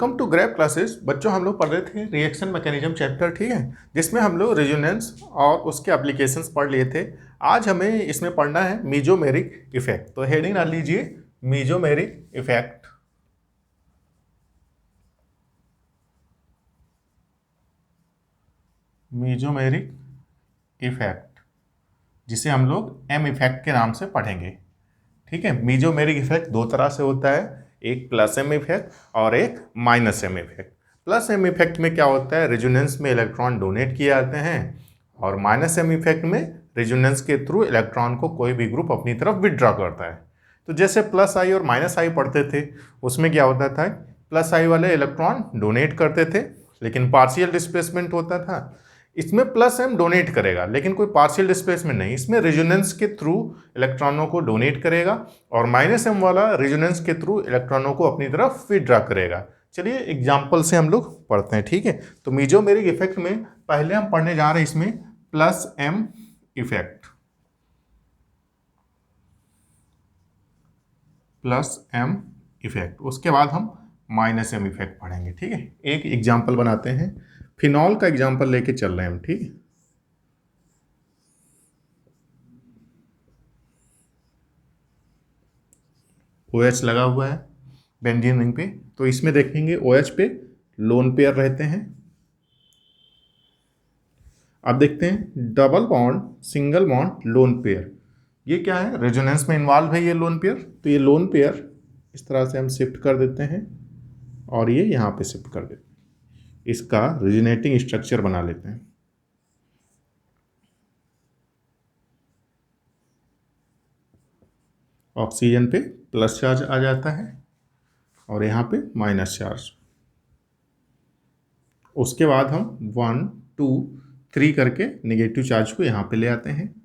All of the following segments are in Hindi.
Welcome to grab classes. बच्चों, हम लोग पढ़ रहे थे रिएक्शन मैकेनिज्म चैप्टर, ठीक है, जिसमें हम लोग रेजोनेंस और उसके एप्लीकेशंस पढ़ लिए थे। आज हमें इसमें पढ़ना है मीजोमेरिक इफेक्ट। तो हेडिंग डाल लीजिए मीजोमेरिक इफेक्ट। मीजोमेरिक इफेक्ट, जिसे हम लोग एम इफेक्ट के नाम से पढ़ेंगे। ठीक है, मीजोमेरिक इफेक्ट दो तरह से होता है, एक प्लस एम इफेक्ट और एक minus M effect. Plus M effect में क्या होता है, रेजोनेंस में इलेक्ट्रॉन डोनेट किए जाते हैं, और माइनस एम इफेक्ट में रेजोनेंस के थ्रू इलेक्ट्रॉन को कोई भी ग्रुप अपनी तरफ विड्रॉ करता है। तो जैसे प्लस आई और माइनस आई पढ़ते थे, उसमें क्या होता था, प्लस आई वाले इलेक्ट्रॉन डोनेट करते थे लेकिन पार्शियल डिस्प्लेसमेंट होता था। इसमें प्लस एम डोनेट करेगा लेकिन कोई पार्शियल डिस्प्लेसमेंट नहीं, इसमें रेजोनेंस के थ्रू इलेक्ट्रॉनों को डोनेट करेगा, और माइनस एम वाला रेजोनेंस के थ्रू इलेक्ट्रॉनों को अपनी तरफ विड्रॉ करेगा। चलिए एग्जाम्पल से हम लोग पढ़ते हैं। ठीक है, तो मीजोमेरिक इफेक्ट में पहले हम पढ़ने जा रहे हैं इसमें plus M effect. Plus M effect, उसके बाद हम माइनस एम इफेक्ट पढ़ेंगे। ठीक है, एक एग्जाम्पल बनाते हैं, फिनॉल का एग्जाम्पल लेके चल रहे हैं हम। ठीक है, OH लगा हुआ है बेंजीन रिंग पे, तो इसमें देखेंगे OH पे लोन पेयर रहते हैं। अब देखते हैं double bond, single bond, lone pair, ये क्या है, रेजोनेंस में इन्वॉल्व है ये लोन पेयर। तो ये लोन पेयर इस तरह से हम शिफ्ट कर देते हैं और ये यहाँ पे शिफ्ट कर देते हैं, इसका रेजोनेटिंग स्ट्रक्चर बना लेते हैं। ऑक्सीजन पे प्लस चार्ज आ जाता है और यहाँ पे माइनस चार्ज। उसके बाद हम 1 2 3 करके नेगेटिव चार्ज को यहाँ पे ले आते हैं।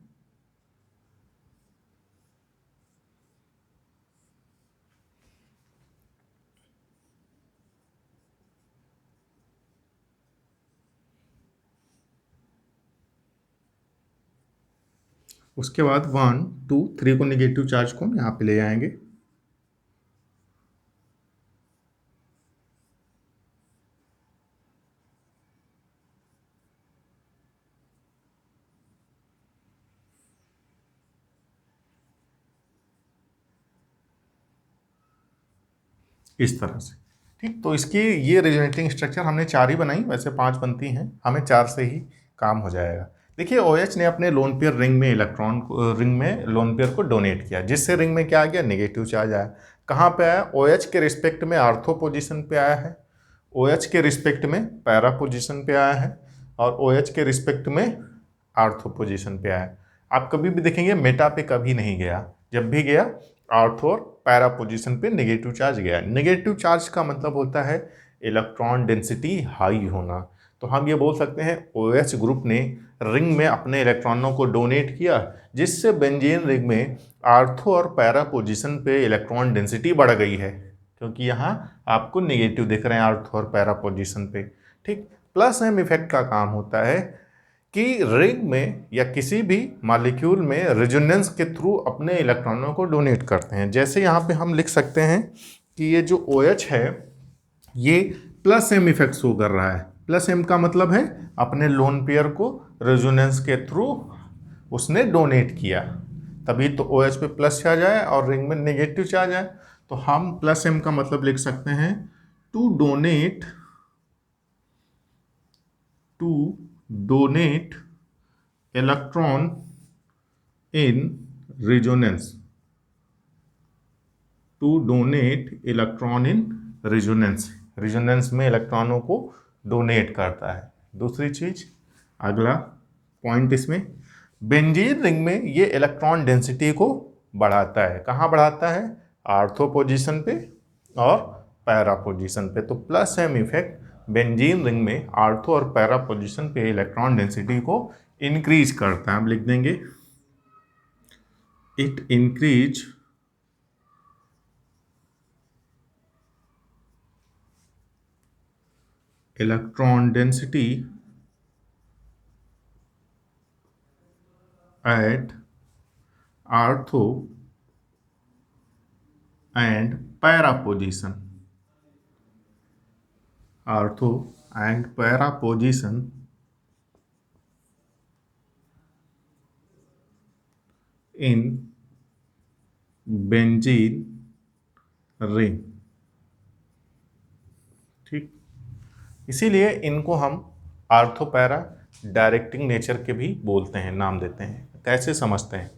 उसके बाद 1 2 3 को नेगेटिव चार्ज को हम यहाँ पे ले आएंगे। इस तरह से। ठीक, तो इसकी ये रेजोनेटिंग स्ट्रक्चर हमने 4 ही बनाई, वैसे 5 बनती हैं, हमें 4 से ही काम हो जाएगा। देखिए OH ने अपने लोन पेयर रिंग में इलेक्ट्रॉन को, रिंग में लोन पेयर को डोनेट किया, जिससे रिंग में क्या आ गया, नेगेटिव चार्ज आया। कहाँ पे आया, OH के रिस्पेक्ट में आर्थो पोजिशन पे आया है, OH के रिस्पेक्ट में पैरा पोजिशन पे आया है, और OH के रिस्पेक्ट में आर्थो पोजिशन पे आया है। आप कभी भी देखेंगे मेटा पे कभी नहीं गया, जब भी गया आर्थो और पैरा पोजिशन पे नेगेटिव चार्ज गया। नेगेटिव चार्ज का मतलब होता है इलेक्ट्रॉन डेंसिटी हाई होना। तो हम ये बोल सकते हैं OH ग्रुप ने रिंग में अपने इलेक्ट्रॉनों को डोनेट किया, जिससे बेंजीन रिंग में आर्थो और पैरा पोजिशन पे इलेक्ट्रॉन डेंसिटी बढ़ गई है, क्योंकि यहाँ आपको नेगेटिव दिख रहे हैं आर्थो और पैरा पोजिशन पे। ठीक, प्लस एम इफेक्ट का काम होता है कि रिंग में या किसी भी मॉलिक्यूल में रेजोनेंस के थ्रू अपने इलेक्ट्रॉनों को डोनेट करते हैं। जैसे यहाँ पे हम लिख सकते हैं कि ये जो OH है ये प्लस एम इफेक्ट शो कर रहा है। प्लस एम का मतलब है अपने लोन पेयर को रेजोनेंस के थ्रू उसने डोनेट किया, तभी तो OH पे प्लस चार्ज आया और रिंग में नेगेटिव चार्ज आया। तो हम प्लस एम का मतलब लिख सकते हैं to donate electron in resonance, to donate electron in resonance, resonance में इलेक्ट्रॉनों को डोनेट करता है। दूसरी चीज, अगला पॉइंट इसमें, बेंजीन रिंग में ये इलेक्ट्रॉन डेंसिटी को बढ़ाता है। कहाँ बढ़ाता है, आर्थो पोजीशन पे और पैरा पोजीशन पे। तो plus M effect benzene ring में आर्थो और पैरा पोजीशन पे इलेक्ट्रॉन डेंसिटी को इंक्रीज करता है। हम लिख देंगे it increase electron density at ortho and para position। Ortho and para position in benzene ring. ठीक, इसीलिए इनको हम आर्थो पैरा डायरेक्टिंग नेचर के भी बोलते हैं, नाम देते हैं। कैसे समझते हैं?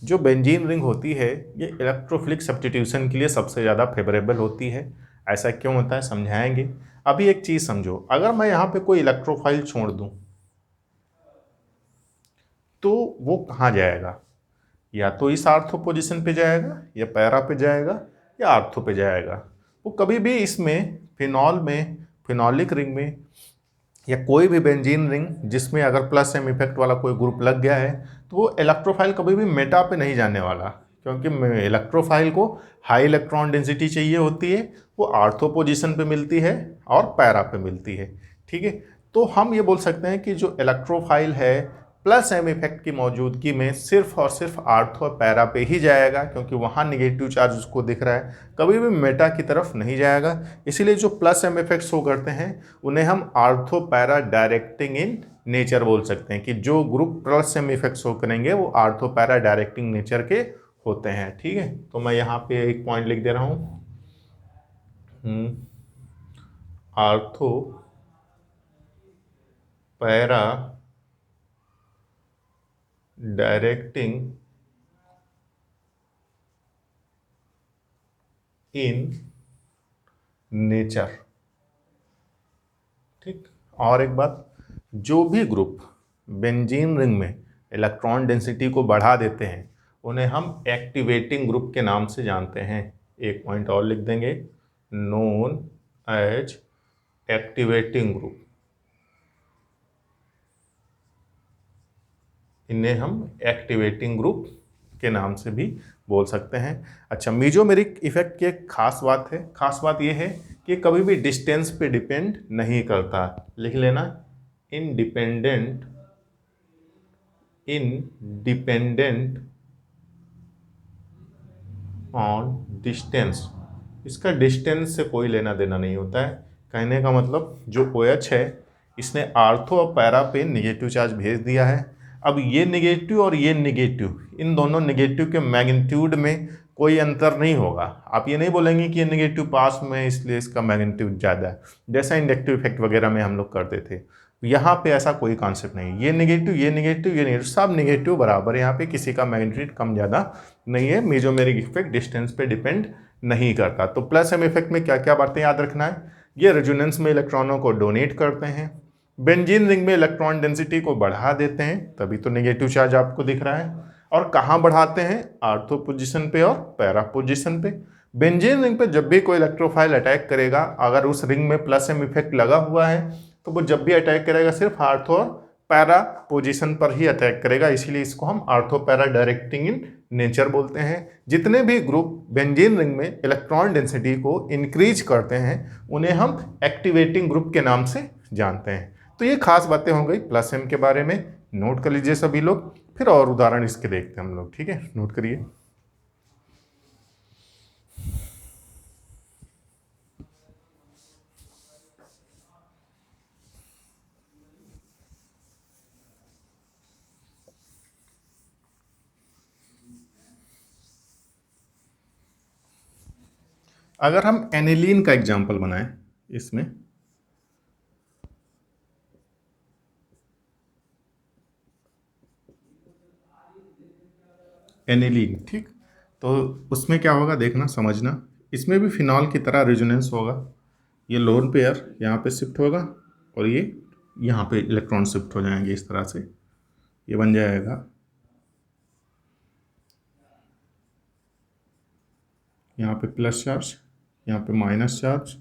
जो बेंजीन रिंग होती है ये इलेक्ट्रोफिलिक सब्स्टिट्यूशन के लिए सबसे ज़्यादा फेवरेबल होती है। ऐसा क्यों होता है समझाएंगे। अभी एक चीज़ समझो, अगर मैं यहाँ पे कोई इलेक्ट्रोफाइल छोड़ दूँ तो वो कहाँ जाएगा? या तो इस आर्थो पोजीशन पे जाएगा, या पैरा पे जाएगा, या आर्थो पे जाएगा। वो कभी भी इसमें फिनॉल में, फिनॉलिक रिंग में, या कोई भी बेंजीन रिंग जिसमें अगर प्लस एम इफेक्ट वाला कोई ग्रुप लग गया है तो वो इलेक्ट्रोफाइल कभी भी मेटा पे नहीं जाने वाला, क्योंकि इलेक्ट्रोफाइल को हाई इलेक्ट्रॉन डेंसिटी चाहिए होती है। वो आर्थो पोजीशन पे मिलती है और पैरा पे मिलती है। ठीक है, तो हम ये बोल सकते हैं कि जो इलेक्ट्रोफाइल है प्लस एम इफेक्ट की मौजूदगी में सिर्फ और सिर्फ आर्थो और पैरा पे ही जाएगा, क्योंकि वहाँ निगेटिव चार्ज उसको दिख रहा है, कभी भी मेटा की तरफ नहीं जाएगा। इसीलिए जो प्लस एम इफेक्ट शो करते हैं उन्हें हम ortho para directing in nature बोल सकते हैं, कि जो group plus M effect show करेंगे वो आर्थो पैरा डायरेक्टिंग नेचर के होते हैं। ठीक है, तो मैं यहाँ पे एक पॉइंट लिख दे रहा हूँ, ortho para directing in nature. ठीक, और एक बात, जो भी ग्रुप बेंजीन रिंग में इलेक्ट्रॉन डेंसिटी को बढ़ा देते हैं उन्हें हम एक्टिवेटिंग ग्रुप के नाम से जानते हैं। एक पॉइंट और लिख देंगे, नोन एज एक्टिवेटिंग ग्रुप। इन्हें हम एक्टिवेटिंग ग्रुप के नाम से भी बोल सकते हैं। अच्छा, मीजोमेरिक इफेक्ट की एक खास बात है, खास बात यह है कि कभी भी डिस्टेंस पे डिपेंड नहीं करता। लिख लेना, इंडिपेंडेंट इंडिपेंडेंट ऑन डिस्टेंस। इसका डिस्टेंस से कोई लेना देना नहीं होता है। कहने का मतलब जो OH है इसने आर्थो और पैरा पे निगेटिव चार्ज भेज दिया है। अब ये निगेटिव और ये निगेटिव, इन दोनों निगेटिव के मैग्नीट्यूड में कोई अंतर नहीं होगा। आप ये नहीं बोलेंगे कि ये निगेटिव पास में है इसलिए इसका मैग्नीट्यूड ज़्यादा है, जैसा इंडक्टिव इफेक्ट वगैरह में हम लोग करते थे। यहाँ पे ऐसा कोई कॉन्सेप्ट नहीं, ये निगेटिव ये निगेटिव ये निगेटिव, सब निगेटिव बराबर है। यहाँ पे किसी का मैग्नीट्यूड कम ज़्यादा नहीं है। मेजोमेरिक इफेक्ट डिस्टेंस पे डिपेंड नहीं करता। तो प्लस एम इफेक्ट में क्या क्या बातें याद रखना है? ये रेजोनेंस में इलेक्ट्रॉनों को डोनेट करते हैं, बेंजीन रिंग में इलेक्ट्रॉन डेंसिटी को बढ़ा देते हैं, तभी तो नेगेटिव चार्ज आपको दिख रहा है। और कहाँ बढ़ाते हैं? आर्थो पोजीशन पे और पैरा पोजीशन पे। बेंजीन रिंग पे जब भी कोई इलेक्ट्रोफाइल अटैक करेगा, अगर उस रिंग में प्लस एम इफेक्ट लगा हुआ है तो वो जब भी अटैक करेगा सिर्फ आर्थो और पैरा पोजीशन पर ही अटैक करेगा। इसीलिए इसको हम ortho para directing in nature बोलते हैं। जितने भी ग्रुप बेंजीन रिंग में इलेक्ट्रॉन डेंसिटी को इंक्रीज करते हैं उन्हें हम एक्टिवेटिंग ग्रुप के नाम से जानते हैं। तो ये खास बातें हो गई प्लस एम के बारे में, नोट कर लीजिए सभी लोग। फिर और उदाहरण इसके देखते हैं हम लोग। ठीक है, नोट करिए। अगर हम एनिलीन का एग्जाम्पल बनाएं इसमें, एनिलीन, ठीक, तो उसमें क्या होगा देखना समझना। इसमें भी फिनॉल की तरह रेजोनेंस होगा। ये लोन पेयर यहाँ पे शिफ्ट होगा और ये यहाँ पे इलेक्ट्रॉन शिफ्ट हो जाएंगे इस तरह से। ये बन जाएगा यहाँ पे प्लस चार्ज, यहाँ पे माइनस चार्ज,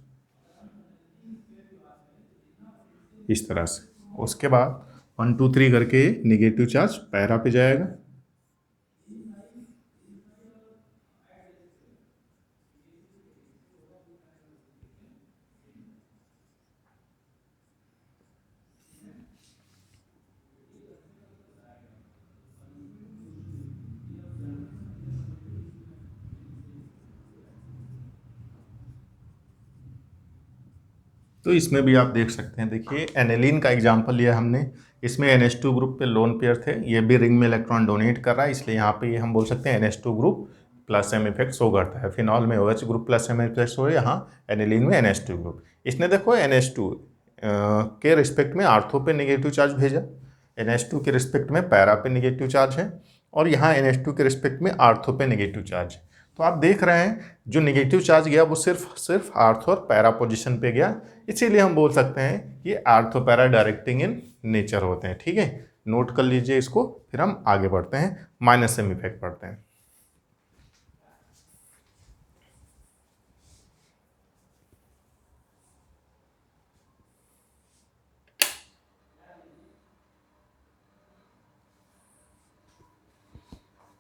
इस तरह से। उसके बाद 1 2 3 करके निगेटिव चार्ज पैरा पे जाएगा। तो इसमें भी आप देख सकते हैं, देखिए एनिलीन का एग्जांपल लिया हमने, इसमें NH2 ग्रुप पे लोन पेयर थे, ये भी रिंग में इलेक्ट्रॉन डोनेट कर रहा है, इसलिए यहाँ पे ये हम बोल सकते हैं NH2 group plus M effect show करता है। फिनॉल में OH group plus M effect show है, यहाँ एनिलीन में NH2 ग्रुप। इसने देखो NH2 के रिस्पेक्ट में आर्थो पे नेगेटिव चार्ज भेजा, NH2 के रिस्पेक्ट में पैरा पे नेगेटिव चार्ज है, और यहाँ NH2 के रिस्पेक्ट में आर्थो पे नेगेटिव चार्ज है। तो आप देख रहे हैं जो नेगेटिव चार्ज गया वो सिर्फ आर्थो और पैरा पोजीशन पे गया, इसीलिए हम बोल सकते हैं ये ortho para directing in nature होते हैं। ठीक है, नोट कर लीजिए इसको, फिर हम आगे बढ़ते हैं, माइनस एम इफेक्ट पढ़ते हैं।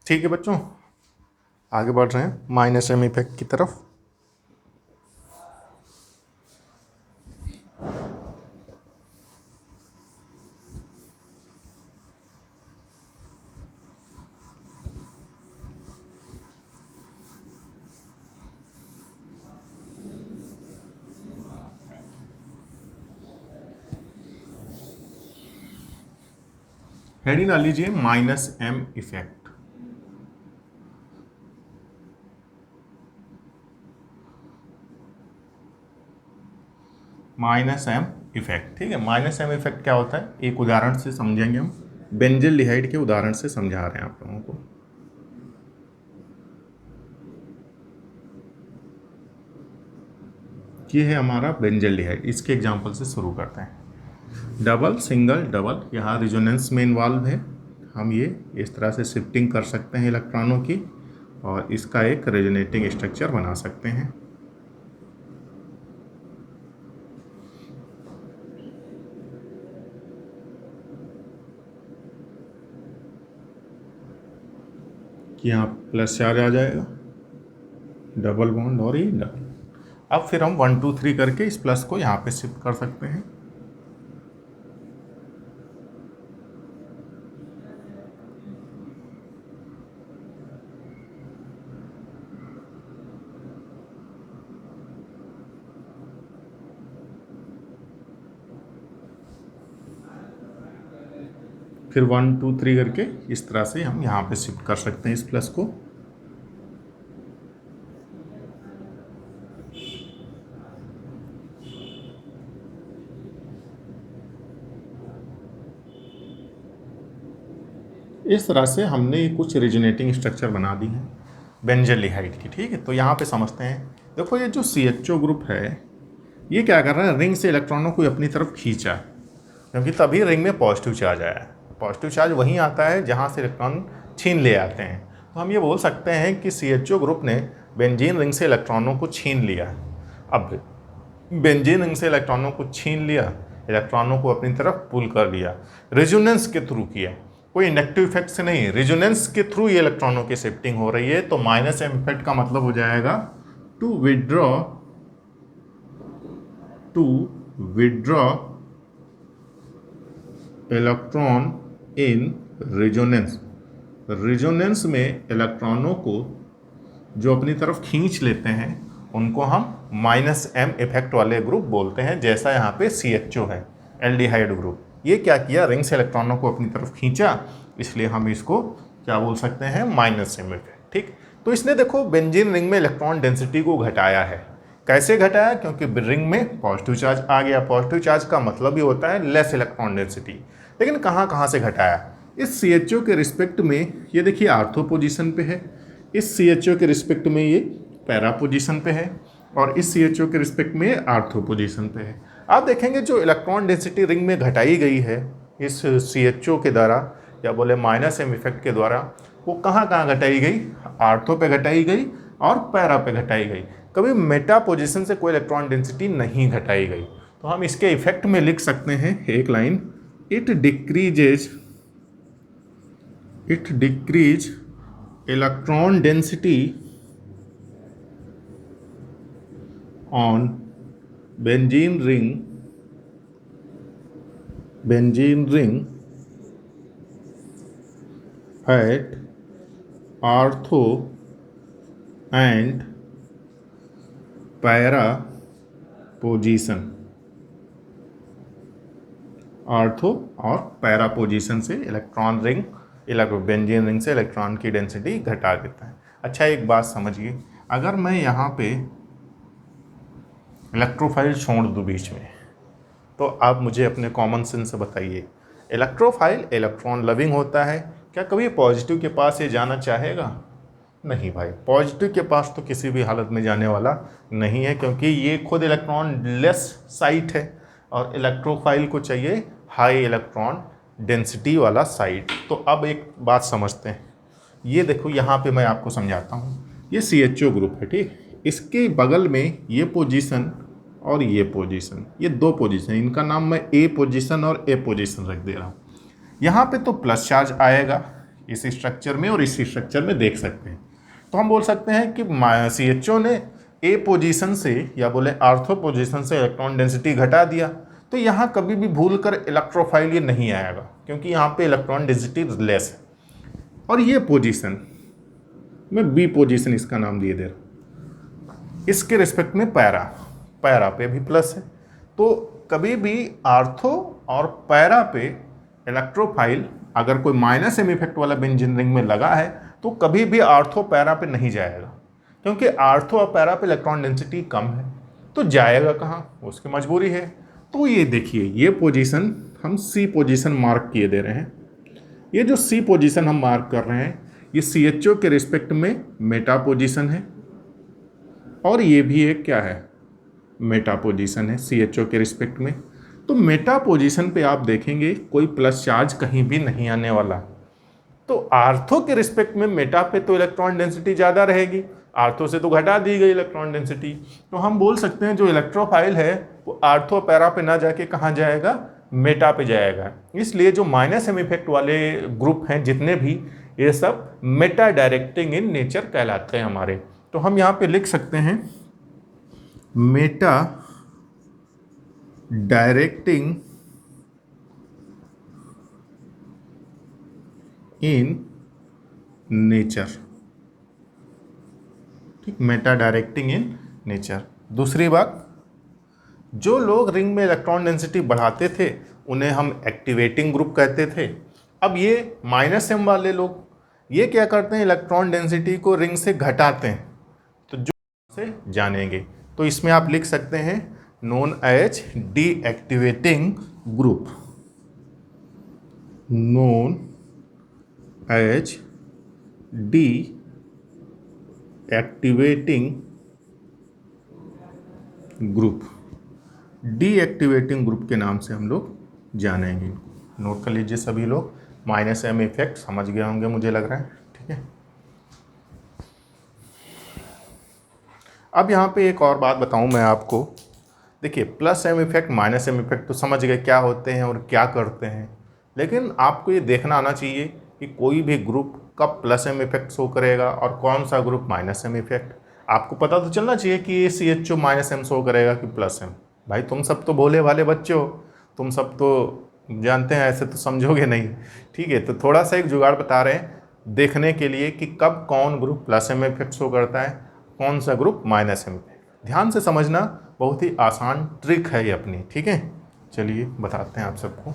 ठीक है बच्चों, आगे बढ़ रहे हैं माइनस एम इफेक्ट की तरफ। हेडिंग डाल लीजिए minus M effect. Minus M effect, ठीक है। माइनस एम इफेक्ट क्या होता है, एक उदाहरण से समझेंगे हम, बेंजल्डिहाइड के उदाहरण से समझा रहे हैं आप लोगों को। ये है हमारा बेंजल्डिहाइड, इसके एग्जांपल से शुरू करते हैं। डबल सिंगल डबल, यहाँ रिजोनेंस में इन्वॉल्व है, हम ये इस तरह से शिफ्टिंग कर सकते हैं इलेक्ट्रॉनों की, और इसका एक रेजोनेटिंग स्ट्रक्चर बना सकते हैं। कि यहाँ प्लस चार्ज आ जाएगा, डबल बॉन्ड और ये डबल। अब फिर हम 1 2 3 करके इस प्लस को यहाँ पे शिफ्ट कर सकते हैं। फिर 1 2 3 करके इस तरह से हम यहाँ पे शिफ्ट कर सकते हैं इस प्लस को। इस तरह से हमने कुछ रेजोनेटिंग स्ट्रक्चर बना दी हैं बेंजल्डिहाइड की। ठीक है, तो यहाँ पे समझते हैं। देखो ये जो CHO ग्रुप है, ये क्या कर रहा है, रिंग से इलेक्ट्रॉनों को अपनी तरफ खींचा, क्योंकि तभी रिंग में पॉजिटिव चार्ज आया है। पॉजिटिव चार्ज वहीं आता है जहाँ से इलेक्ट्रॉन छीन ले आते हैं। तो हम ये बोल सकते हैं कि CHO ग्रुप ने बेंजीन रिंग से इलेक्ट्रॉनों को छीन लिया। अब बेंजीन रिंग से इलेक्ट्रॉनों को छीन लिया, इलेक्ट्रॉनों को अपनी तरफ पुल कर लिया, रेजोनेंस के थ्रू किया, कोई इंडक्टिव इफेक्ट से नहीं, रेजोनेंस के थ्रू ये इलेक्ट्रॉनों की शिफ्टिंग हो रही है। तो माइनस एम इफेक्ट का मतलब हो जाएगा to withdraw electron in resonance. Resonance में इलेक्ट्रॉनों को जो अपनी तरफ खींच लेते हैं उनको हम माइनस एम इफेक्ट वाले ग्रुप बोलते हैं, जैसा यहाँ पे CHO है, एल्डिहाइड ग्रुप। ये क्या किया, रिंग से इलेक्ट्रॉनों को अपनी तरफ खींचा, इसलिए हम इसको क्या बोल सकते हैं, माइनस एम इफेक्ट। ठीक, तो इसने देखो बेंजीन रिंग में इलेक्ट्रॉन डेंसिटी को घटाया है। कैसे घटाया, क्योंकि रिंग में पॉजिटिव चार्ज आ गया। पॉजिटिव चार्ज का मतलब ही होता है लेस इलेक्ट्रॉन डेंसिटी। लेकिन कहाँ से घटाया, इस CHO के रिस्पेक्ट में ये देखिए आर्थो पोजीशन पे है, इस CHO के रिस्पेक्ट में ये पैरा पोजीशन पे है, और इस CHO के रिस्पेक्ट में आर्थो पोजीशन पे है। आप देखेंगे जो इलेक्ट्रॉन डेंसिटी रिंग में घटाई गई है इस CHO के द्वारा, या बोले माइनस एम इफेक्ट के द्वारा, वो कहाँ घटाई गई, आर्थो पे घटाई गई और पैरा पे घटाई गई। कभी मेटा पोजीशन से कोई इलेक्ट्रॉन डेंसिटी नहीं घटाई गई। तो हम इसके इफेक्ट में लिख सकते हैं एक line, it decrease electron density on benzene ring at ortho and para position। Ortho और पैरा पोजीशन से इलेक्ट्रॉन रिंग बेंजीन रिंग से इलेक्ट्रॉन की डेंसिटी घटा देता है। अच्छा, एक बात समझिए, अगर मैं यहाँ पे इलेक्ट्रोफाइल छोड़ दूँ बीच में, तो आप मुझे अपने कॉमन सेंस से बताइए, इलेक्ट्रोफाइल इलेक्ट्रॉन लविंग होता है, क्या कभी पॉजिटिव के पास ये जाना चाहेगा? नहीं भाई, पॉजिटिव के पास तो किसी भी हालत में जाने वाला नहीं है, क्योंकि ये खुद इलेक्ट्रॉन लेस साइट है और इलेक्ट्रोफाइल को चाहिए हाई इलेक्ट्रॉन डेंसिटी वाला साइट। तो अब एक बात समझते हैं, ये देखो यहाँ पे मैं आपको समझाता हूँ, ये CHO ग्रुप है, ठीक, इसके बगल में ये पोजीशन और ये पोजीशन, ये दो पोजीशन, इनका नाम मैं A पोजीशन और A पोजीशन रख दे रहा हूँ। यहाँ पे तो प्लस चार्ज आएगा इस स्ट्रक्चर में और इस स्ट्रक्चर में देख सकते हैं। तो हम बोल सकते हैं कि CHO ने A पोजीशन से या बोले आर्थो पोजीशन से इलेक्ट्रॉन डेंसिटी घटा दिया, तो यहाँ कभी भी भूल कर इलेक्ट्रोफाइल ये नहीं आएगा, क्योंकि यहाँ पे इलेक्ट्रॉन डेंसिटी लेस है। और ये पोजीशन मैं B पोजीशन इसका नाम दिए दे रहा हूँ, इसके रिस्पेक्ट में पैरा पे भी प्लस है। तो कभी भी आर्थो और पैरा पे इलेक्ट्रोफाइल अगर कोई माइनस एम इफेक्ट वाला बेंजीन रिंग में लगा है, तो कभी भी आर्थो पैरा पे नहीं जाएगा, क्योंकि आर्थो और पैरा पे इलेक्ट्रॉन डेंसिटी कम है, तो जाएगा कहाँ, उसकी मजबूरी है। तो ये देखिए, ये पोजीशन हम C पोजीशन मार्क किए दे रहे हैं, ये जो C पोजीशन हम मार्क कर रहे हैं, ये CHO के रिस्पेक्ट में मेटा पोजीशन है, और ये भी एक क्या है, मेटा पोजीशन है CHO के रिस्पेक्ट में। तो मेटा पोजीशन पे आप देखेंगे कोई प्लस चार्ज कहीं भी नहीं आने वाला। तो आर्थो के रिस्पेक्ट में मेटा पे तो इलेक्ट्रॉन डेंसिटी ज़्यादा रहेगी, आर्थो से तो घटा दी गई इलेक्ट्रॉन डेंसिटी। तो हम बोल सकते हैं जो इलेक्ट्रोफाइल है वो आर्थो पैरा पे ना जाके कहाँ जाएगा, मेटा पे जाएगा। इसलिए जो माइनस एम इफेक्ट वाले ग्रुप हैं जितने भी, ये सब मेटा डायरेक्टिंग इन नेचर कहलाते हैं हमारे। तो हम यहाँ पे लिख सकते हैं मेटा डायरेक्टिंग इन नेचर, ठीक, मेटा डायरेक्टिंग इन नेचर। दूसरी बात, जो लोग रिंग में इलेक्ट्रॉन डेंसिटी बढ़ाते थे उन्हें हम एक्टिवेटिंग ग्रुप कहते थे। अब ये माइनस एम वाले लोग ये क्या करते हैं, इलेक्ट्रॉन डेंसिटी को रिंग से घटाते हैं, तो जो से जानेंगे। तो इसमें आप लिख सकते हैं known as deactivating group, known as deactivating group, deactivating group के नाम से हम लोग जानेंगे। नोट कर लीजिए सभी लोग, माइनस एम इफेक्ट समझ गए होंगे मुझे लग रहा है, ठीक है। अब यहाँ पे एक और बात बताऊँ मैं आपको, देखिए plus M effect minus M effect तो समझ गए क्या होते हैं और क्या करते हैं, लेकिन आपको ये देखना आना चाहिए कि कोई भी ग्रुप कब प्लस एम इफेक्ट शो करेगा और कौन सा ग्रुप माइनस एम इफेक्ट। आपको पता तो चलना चाहिए कि ये CHO माइनस एम शो करेगा कि प्लस एम। भाई तुम सब तो भोले भाले बच्चे हो, तुम सब तो जानते हैं, ऐसे तो समझोगे नहीं, ठीक है। तो थोड़ा सा एक जुगाड़ बता रहे हैं देखने के लिए कि कब कौन group plus M effect show करता है, कौन सा ग्रुप माइनस एम इफेक्ट। ध्यान से समझना, बहुत ही आसान ट्रिक है ये अपनी, ठीक है। चलिए बताते हैं आप सबको।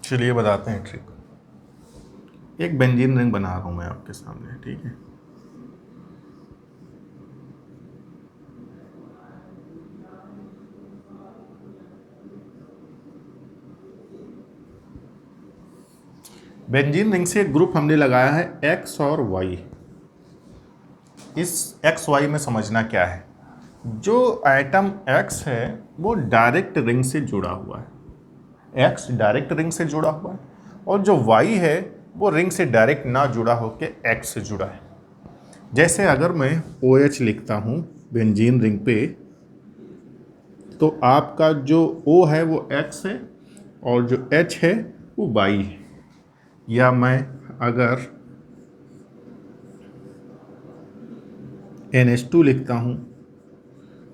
चलिए बताते हैं ट्रिक। एक बेंजीन रिंग बना रहा हूँ मैं आपके सामने, ठीक है। बेंजीन रिंग से एक ग्रुप हमने लगाया है X और Y। इस XY में समझना क्या है, जो एटम X है वो डायरेक्ट रिंग से जुड़ा हुआ है, X डायरेक्ट रिंग से जुड़ा हुआ है, और जो Y है वो रिंग से डायरेक्ट ना जुड़ा होकर X से जुड़ा है। जैसे अगर मैं OH लिखता हूँ बेंजीन रिंग पे, तो आपका जो O है वो X है और जो H है वो Y है। या मैं अगर NH2 लिखता हूँ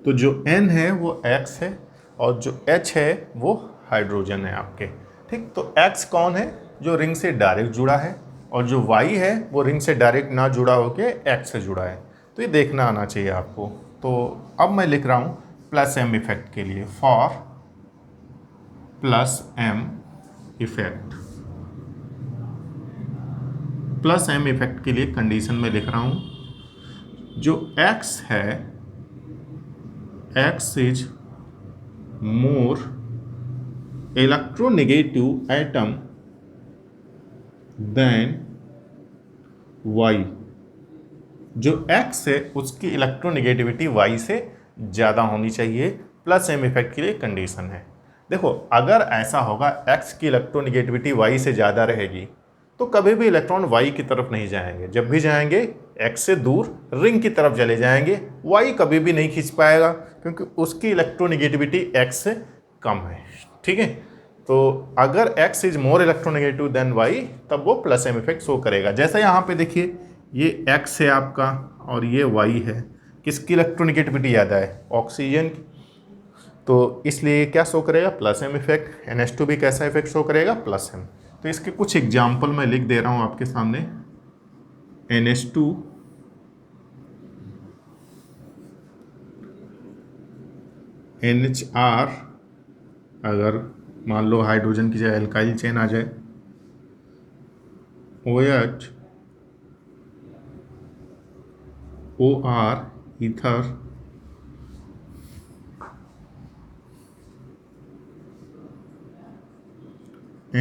तो जो N है वो X है और जो H है वो हाइड्रोजन है आपके। ठीक, तो X कौन है? जो रिंग से डायरेक्ट जुड़ा है, और जो Y है वो रिंग से डायरेक्ट ना जुड़ा होके X से जुड़ा है। तो ये देखना आना चाहिए आपको। तो अब मैं लिख रहा हूँ प्लस M इफेक्ट के लिए, for plus M effect. Plus M effect के लिए कंडीशन में लिख रहा हूँ जो X है, X is more electronegative atom than Y। जो X है उसकी इलेक्ट्रोनेगेटिविटी Y से ज़्यादा होनी चाहिए, प्लस M इफेक्ट के लिए कंडीशन है। देखो, अगर ऐसा होगा X की इलेक्ट्रोनेगेटिविटी Y से ज़्यादा रहेगी तो कभी भी इलेक्ट्रॉन Y की तरफ नहीं जाएंगे। जब भी जाएंगे X से दूर रिंग की तरफ चले जाएंगे, Y कभी भी नहीं खींच पाएगा क्योंकि उसकी इलेक्ट्रोनेगेटिविटी X से कम है। ठीक है, तो अगर X is more electronegative than Y तब वो प्लस M इफेक्ट शो करेगा। जैसे यहाँ पे देखिए, ये X है आपका और ये Y है, किसकी इलेक्ट्रोनेगेटिविटी ज़्यादा है? ऑक्सीजन की। तो इसलिए क्या शो करेगा? Plus M effect. NH2 भी कैसा इफेक्ट शो करेगा? Plus M। तो इसके कुछ एग्जाम्पल मैं लिख दे रहा हूँ आपके सामने। NH2, NHR, अगर मान लो हाइड्रोजन की जगह एल्काइल चेन आ जाए, OH, OR, ether,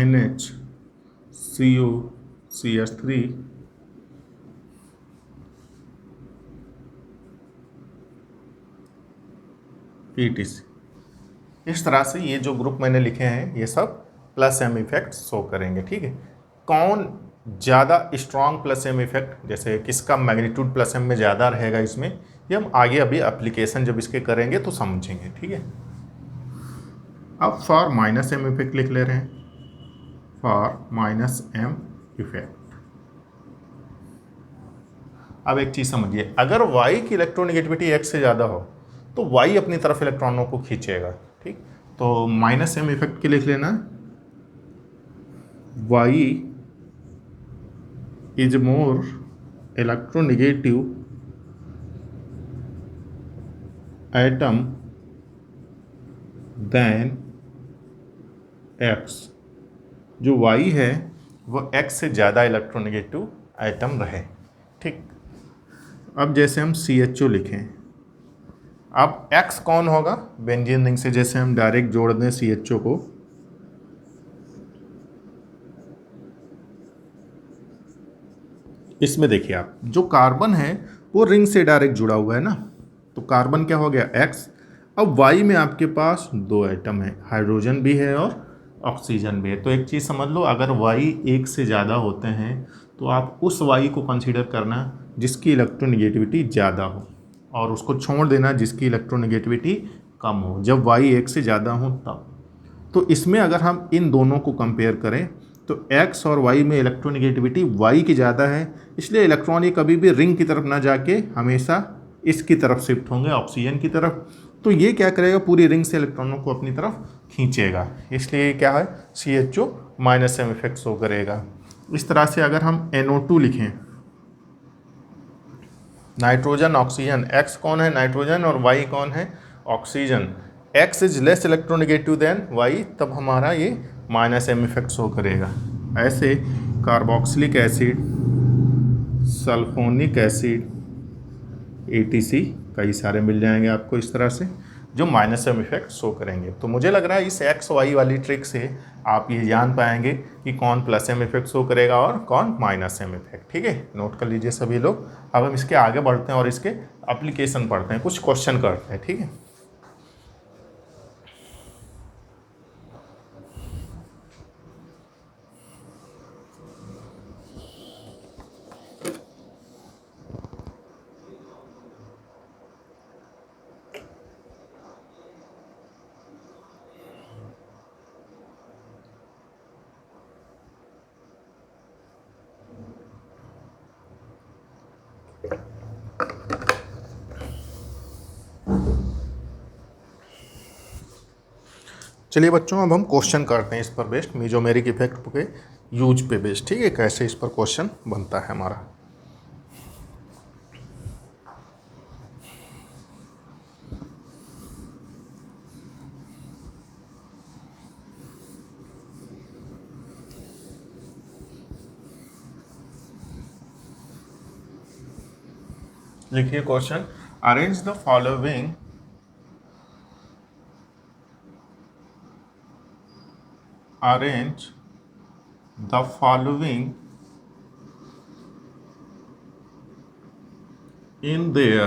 NH, CO, CH3, ETC। इस तरह से ये जो ग्रुप मैंने लिखे हैं ये सब प्लस M इफेक्ट शो करेंगे। ठीक है, कौन ज़्यादा स्ट्रॉन्ग प्लस M इफेक्ट, जैसे किसका मैग्नीट्यूड प्लस M में ज़्यादा रहेगा, इसमें ये हम आगे अभी एप्लीकेशन जब इसके करेंगे तो समझेंगे। ठीक है, अब फॉर माइनस M इफेक्ट लिख ले रहे हैं, फॉर माइनस M इफेक्ट। अब एक चीज़ समझिए, अगर Y की इलेक्ट्रोनेगेटिविटी X से ज़्यादा हो तो Y अपनी तरफ इलेक्ट्रॉनों को खींचेगा। ठीक, तो माइनस M इफेक्ट के लिख लेना, Y is more electronegative atom than X। जो Y है वो X से ज़्यादा इलेक्ट्रोनेगेटिव एटम रहे। ठीक, अब जैसे हम CHO लिखें, अब X कौन होगा? बेंजीन रिंग से जैसे हम डायरेक्ट जोड़ दें CHO को, इसमें देखिए आप, जो कार्बन है वो रिंग से डायरेक्ट जुड़ा हुआ है ना, तो कार्बन क्या हो गया? X। अब Y में आपके पास दो एटम है, हाइड्रोजन भी है और ऑक्सीजन भी है। तो एक चीज़ समझ लो, अगर Y एक से ज़्यादा होते हैं तो आप उस Y को कंसीडर करना जिसकी इलेक्ट्रोनेगेटिविटी ज़्यादा हो, और उसको छोड़ देना जिसकी इलेक्ट्रोनेगेटिविटी कम हो। जब Y एक से ज़्यादा हो तब। तो इसमें अगर हम इन दोनों को कंपेयर करें तो X और Y में इलेक्ट्रोनेगेटिविटी Y की ज़्यादा है, इसलिए इलेक्ट्रॉन ये कभी भी रिंग की तरफ ना जाके हमेशा इसकी तरफ शिफ्ट होंगे, ऑक्सीजन की तरफ। तो ये क्या करेगा? पूरी रिंग से इलेक्ट्रॉनों को अपनी तरफ खींचेगा, इसलिए क्या है? CHO minus M effect show करेगा। इस तरह से अगर हम NO2 लिखें, नाइट्रोजन ऑक्सीजन, X कौन है? नाइट्रोजन, और Y कौन है? Oxygen. X is less electronegative than Y, तब हमारा ये माइनस M इफेक्ट शो करेगा। ऐसे carboxylic acid, sulphonic acid, ETC कई सारे मिल जाएंगे आपको इस तरह से, जो माइनस M इफेक्ट शो करेंगे। तो मुझे लग रहा है इस X Y वाली ट्रिक से आप ये जान पाएंगे कि कौन प्लस M इफेक्ट शो करेगा और कौन माइनस M इफेक्ट। ठीक है, नोट कर लीजिए सभी लोग। अब हम इसके आगे बढ़ते हैं और इसके एप्लीकेशन पढ़ते हैं, कुछ क्वेश्चन करते हैं। ठीक है, चलिए बच्चों, अब हम क्वेश्चन करते हैं इस पर बेस्ड, मेसोमेरिक इफेक्ट के यूज पे बेस्ड। ठीक है, कैसे इस पर क्वेश्चन बनता है हमारा। लिखिए question, arrange the following arrange the following in their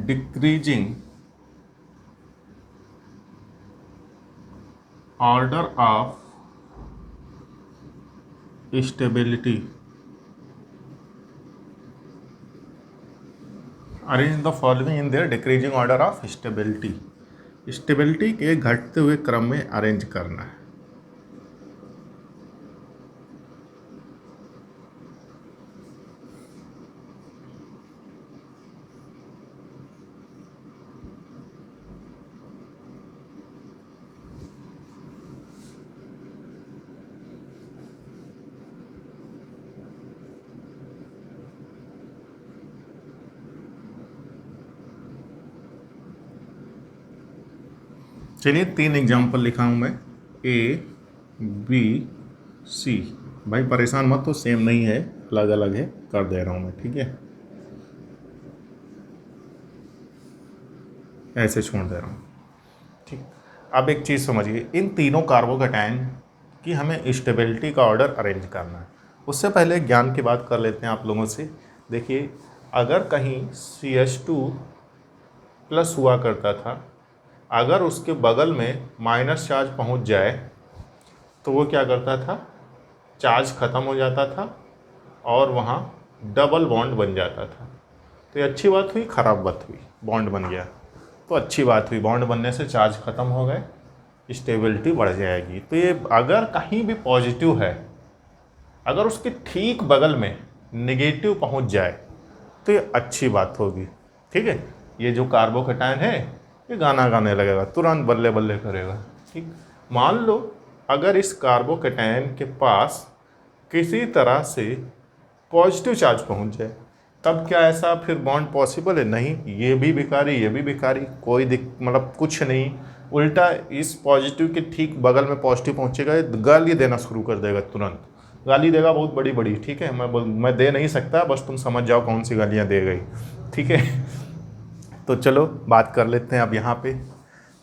decreasing order of stability. Arrange the following in their decreasing order of stability. Stability के घटते हुए क्रम में अरेंज करना है। चलिए 3 एग्जाम्पल लिखा हूं मैं, ए बी सी। भाई परेशान मत हो, सेम नहीं है, अलग अलग है, कर दे रहा हूं मैं। ठीक है, ऐसे छोड़ दे रहा हूं। ठीक, अब एक चीज़ समझिए, इन तीनों कार्बोकैटायन की हमें स्टेबिलिटी का ऑर्डर अरेंज करना है। उससे पहले ज्ञान की बात कर लेते हैं आप लोगों से। देखिए, अगर कहीं CH2 प्लस हुआ करता था, अगर उसके बगल में माइनस चार्ज पहुंच जाए तो वो क्या करता था, चार्ज ख़त्म हो जाता था और वहाँ डबल बॉन्ड बन जाता था। तो ये अच्छी बात हुई, ख़राब बात हुई? बॉन्ड बन गया तो अच्छी बात हुई, बॉन्ड बनने से चार्ज ख़त्म हो गए, स्टेबिलिटी बढ़ जाएगी। तो ये अगर कहीं भी पॉजिटिव है, अगर उसके ठीक बगल में नेगेटिव पहुंच जाए तो ये अच्छी बात होगी। ठीक है, ये जो कार्बोकैटायन है ये गाना गाने लगेगा, तुरंत बल्ले बल्ले करेगा। ठीक, मान लो अगर इस कार्बोकैटायन के पास किसी तरह से पॉजिटिव चार्ज पहुंच जाए, तब क्या ऐसा फिर बॉन्ड पॉसिबल है? नहीं, ये भी बेकारी, ये भी बेकारी, कोई मतलब कुछ नहीं। उल्टा इस पॉजिटिव के ठीक बगल में पॉजिटिव पहुंचेगा, गाली देना शुरू कर देगा, तुरंत गाली देगा, बहुत बड़ी बड़ी। ठीक है, मैं दे नहीं सकता, बस तुम समझ जाओ कौन सी गालियाँ दे गई। ठीक है, तो चलो बात कर लेते हैं अब यहाँ पे।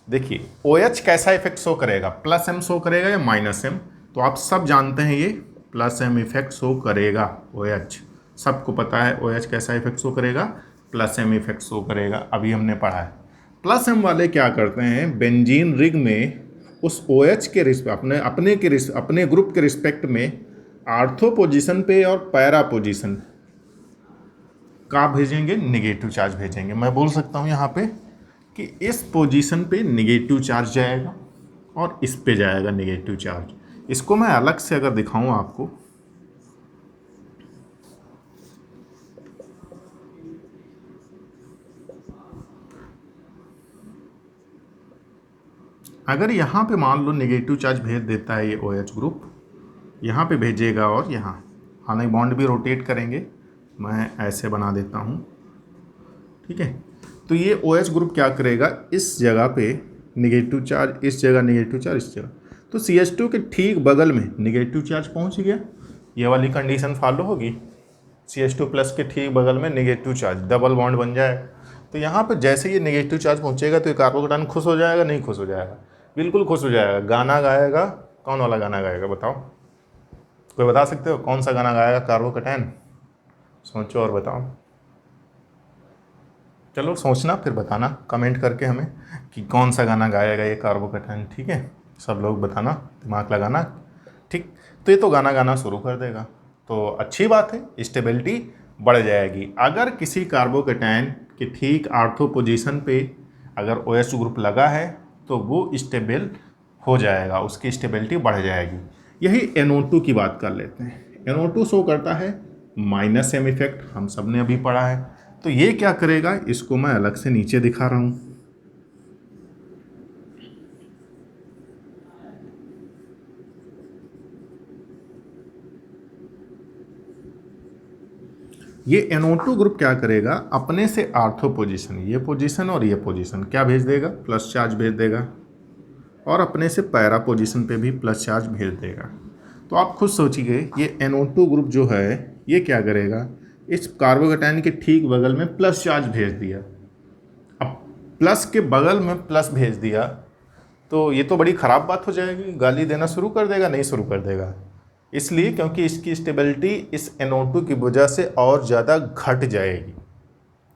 देखिए OH कैसा इफेक्ट शो करेगा, प्लस M शो करेगा या माइनस M? तो आप सब जानते हैं ये प्लस M इफेक्ट शो करेगा। OH सबको पता है, OH कैसा इफेक्ट शो करेगा, प्लस M इफेक्ट शो करेगा, अभी हमने पढ़ा है। प्लस M वाले क्या करते हैं, बेंजीन रिंग में उस OH के अपने ग्रुप के रिस्पेक्ट में आर्थो पोजीशन पे और पैरा पोजीशन का भेजेंगे, निगेटिव चार्ज भेजेंगे। मैं बोल सकता हूँ यहाँ पे कि इस पोजीशन पे निगेटिव चार्ज जाएगा और इस पे जाएगा निगेटिव चार्ज। इसको मैं अलग से अगर दिखाऊं आपको, अगर यहाँ पे मान लो निगेटिव चार्ज भेज देता है ये OH ग्रुप, यहाँ पे भेजेगा और यहाँ, हालांकि बॉन्ड भी रोटेट करेंगे, मैं ऐसे बना देता हूँ। ठीक है, तो ये OH ग्रुप क्या करेगा, इस जगह पे निगेटिव चार्ज, इस जगह निगेटिव चार्ज, इस जगह, तो CH2 के ठीक बगल में निगेटिव चार्ज पहुँच गया। ये वाली कंडीशन फॉलो होगी, CH2 प्लस के ठीक बगल में निगेटिव चार्ज, डबल बॉन्ड बन जाए। तो यहाँ पर जैसे ये निगेटिव चार्ज पहुँचेगा तो ये कार्बोकैटायन खुश हो जाएगा, नहीं खुश हो जाएगा? बिल्कुल खुश हो जाएगा, गाना गाएगा। कौन वाला गाना गाएगा बताओ, कोई बता सकते हो कौन सा गाना गाएगा कार्बोकैटायन? सोचो और बताओ। चलो सोचना फिर बताना कमेंट करके हमें कि कौन सा गाना गाएगा ये कार्बोकैटायन। ठीक है, सब लोग बताना, दिमाग लगाना। ठीक, तो ये तो गाना गाना शुरू कर देगा, तो अच्छी बात है, स्टेबिलिटी बढ़ जाएगी। अगर किसी कार्बोकैटायन के ठीक आर्थो पोजीशन पे अगर OH ग्रुप लगा है तो वो स्टेबल हो जाएगा, उसकी स्टेबिलिटी बढ़ जाएगी। यही NO2 की बात कर लेते हैं। NO2 शो करता है माइनस M इफेक्ट, हम सब ने अभी पढ़ा है। तो ये क्या करेगा, इसको मैं अलग से नीचे दिखा रहा हूँ। ये NO2 ग्रुप क्या करेगा, अपने से आर्थो पोजीशन, ये पोजीशन और ये पोजीशन क्या भेज देगा, प्लस चार्ज भेज देगा, और अपने से पैरा पोजीशन पे भी प्लस चार्ज भेज देगा। तो आप खुद सोचिए, ये NO2 ग्रुप जो है ये क्या करेगा, इस कार्बोकेटायन के ठीक बगल में प्लस चार्ज भेज दिया। अब प्लस के बगल में प्लस भेज दिया तो ये तो बड़ी ख़राब बात हो जाएगी, गाली देना शुरू कर देगा, नहीं शुरू कर देगा। इसलिए क्योंकि इसकी स्टेबिलिटी इस NO2 की वजह से और ज़्यादा घट जाएगी,